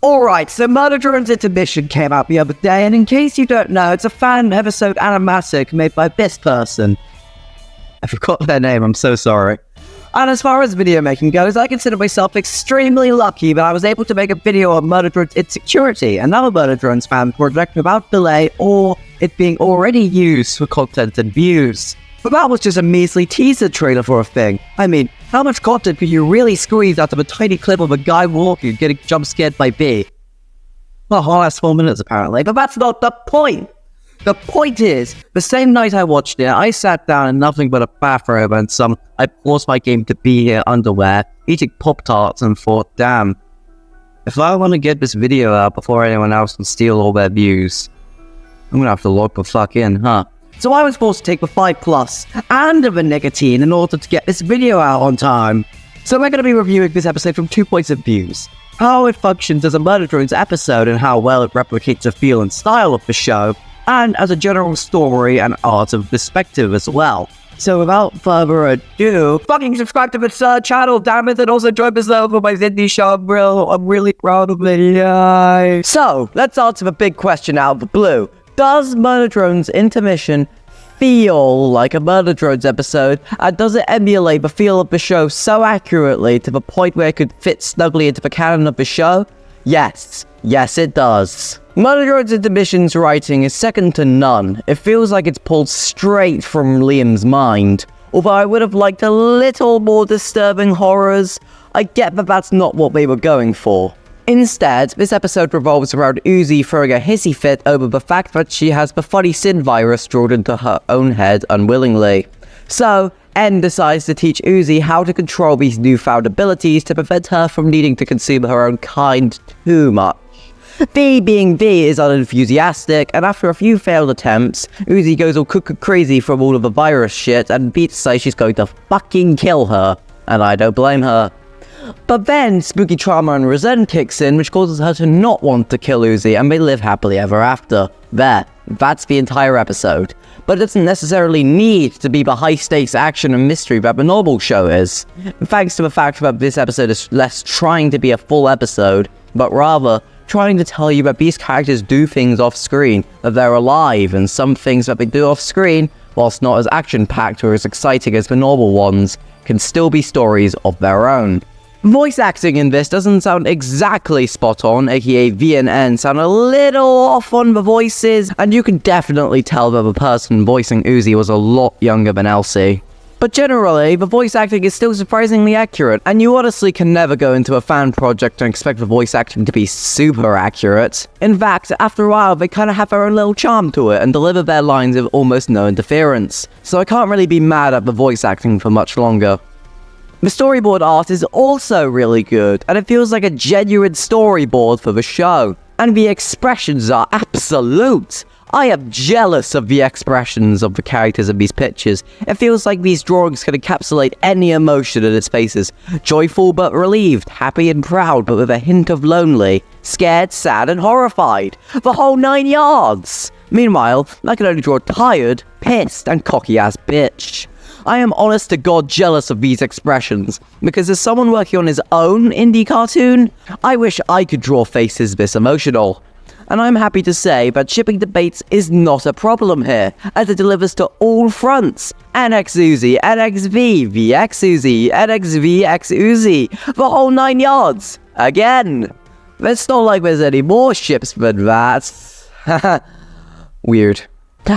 Alright, so Murder Drone's Intermission came out the other day, and in case you don't know, it's a fan episode animatic made by this person. I forgot their name, I'm so sorry. And as far as video making goes, I consider myself extremely lucky that I was able to make a video on Murder Drone's Insecurity, another Murder Drone's fan project without delay or it being already used for content and views. But that was just a measly teaser trailer for a thing. I mean, how much content could you really squeeze out of a tiny clip of a guy walking getting jump scared by B? Well, the last 4 minutes apparently, but that's not the point! The point is, the same night I watched it, I sat down in nothing but a bathrobe and I paused my game to be here underwear, eating Pop-Tarts and thought, damn, if I want to get this video out before anyone else can steal all their views, I'm gonna have to log the fuck in, huh? So I was forced to take the 5+ and the nicotine in order to get this video out on time. So we're going to be reviewing this episode from 2 points of views. How it functions as a Murder Drones episode and how well it replicates the feel and style of the show, and as a general story and art of perspective as well. So without further ado, fucking subscribe to this channel, damn it, and also join this for my indie show. I'm really proud of it, yay. So, let's answer the big question out of the blue. Does Murder Drone's Intermission feel like a Murder Drones episode, and does it emulate the feel of the show so accurately to the point where it could fit snugly into the canon of the show? Yes. Yes, it does. Murder Drone's Intermission's writing is second to none. It feels like it's pulled straight from Liam's mind. Although I would have liked a little more disturbing horrors, I get that that's not what they were going for. Instead, this episode revolves around Uzi throwing a hissy fit over the fact that she has the funny sin virus drilled into her own head unwillingly. So, N decides to teach Uzi how to control these newfound abilities to prevent her from needing to consume her own kind too much. V being V is unenthusiastic, and after a few failed attempts, Uzi goes all crazy from all of the virus shit, and V decides she's going to fucking kill her. And I don't blame her. But then, spooky trauma and resent kicks in, which causes her to not want to kill Uzi, and they live happily ever after. That's the entire episode. But it doesn't necessarily need to be the high-stakes action and mystery that the normal show is. Thanks to the fact that this episode is less trying to be a full episode, but rather trying to tell you that these characters do things off-screen, that they're alive, and some things that they do off-screen, whilst not as action-packed or as exciting as the normal ones, can still be stories of their own. Voice acting in this doesn't sound exactly spot on, aka V and N sound a little off on the voices, and you can definitely tell that the person voicing Uzi was a lot younger than Elsie. But generally, the voice acting is still surprisingly accurate, and you honestly can never go into a fan project and expect the voice acting to be super accurate. In fact, after a while, they kinda have their own little charm to it and deliver their lines with almost no interference. So I can't really be mad at the voice acting for much longer. The storyboard art is also really good, and it feels like a genuine storyboard for the show. And the expressions are absolute. I am jealous of the expressions of the characters in these pictures. It feels like these drawings can encapsulate any emotion in its faces. Joyful but relieved, happy and proud but with a hint of lonely, scared, sad and horrified. The whole 9 yards! Meanwhile, I can only draw tired, pissed and cocky ass bitch. I am honest to God jealous of these expressions, because as someone working on his own indie cartoon, I wish I could draw faces this emotional. And I'm happy to say that shipping debates is not a problem here, as it delivers to all fronts. NX Uzi, NXV, VX Uzi, NXV X Uzi, the whole 9 yards. Again. It's not like there's any more ships than that. Weird.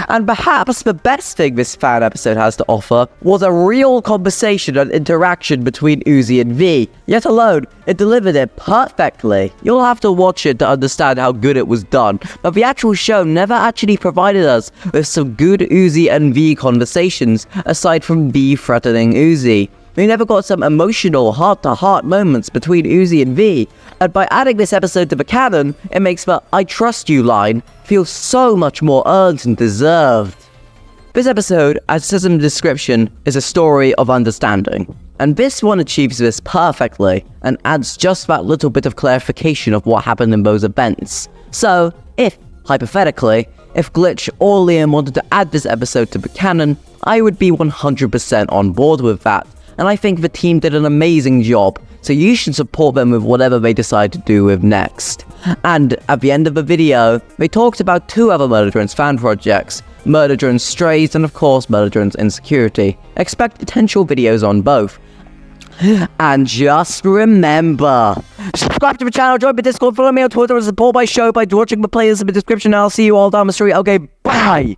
And perhaps the best thing this fan episode has to offer was a real conversation and interaction between Uzi and V. Yet alone, it delivered it perfectly. You'll have to watch it to understand how good it was done, but the actual show never actually provided us with some good Uzi and V conversations, aside from V threatening Uzi. We never got some emotional heart-to-heart moments between Uzi and V, and by adding this episode to the canon, it makes the "I trust you" line feel so much more earned and deserved. This episode, as it says in the description, is a story of understanding, and this one achieves this perfectly, and adds just that little bit of clarification of what happened in those events. So, hypothetically, if Glitch or Liam wanted to add this episode to the canon, I would be 100% on board with that. And I think the team did an amazing job, so you should support them with whatever they decide to do with next. And at the end of the video, they talked about 2 other Murder Drones fan projects, Murder Drones Strays and of course Murder Drones Insecurity. Expect potential videos on both. And just remember, subscribe to the channel, join the Discord, follow me on Twitter, and support my show by watching the playlist in the description, and I'll see you all down the street. Okay, bye!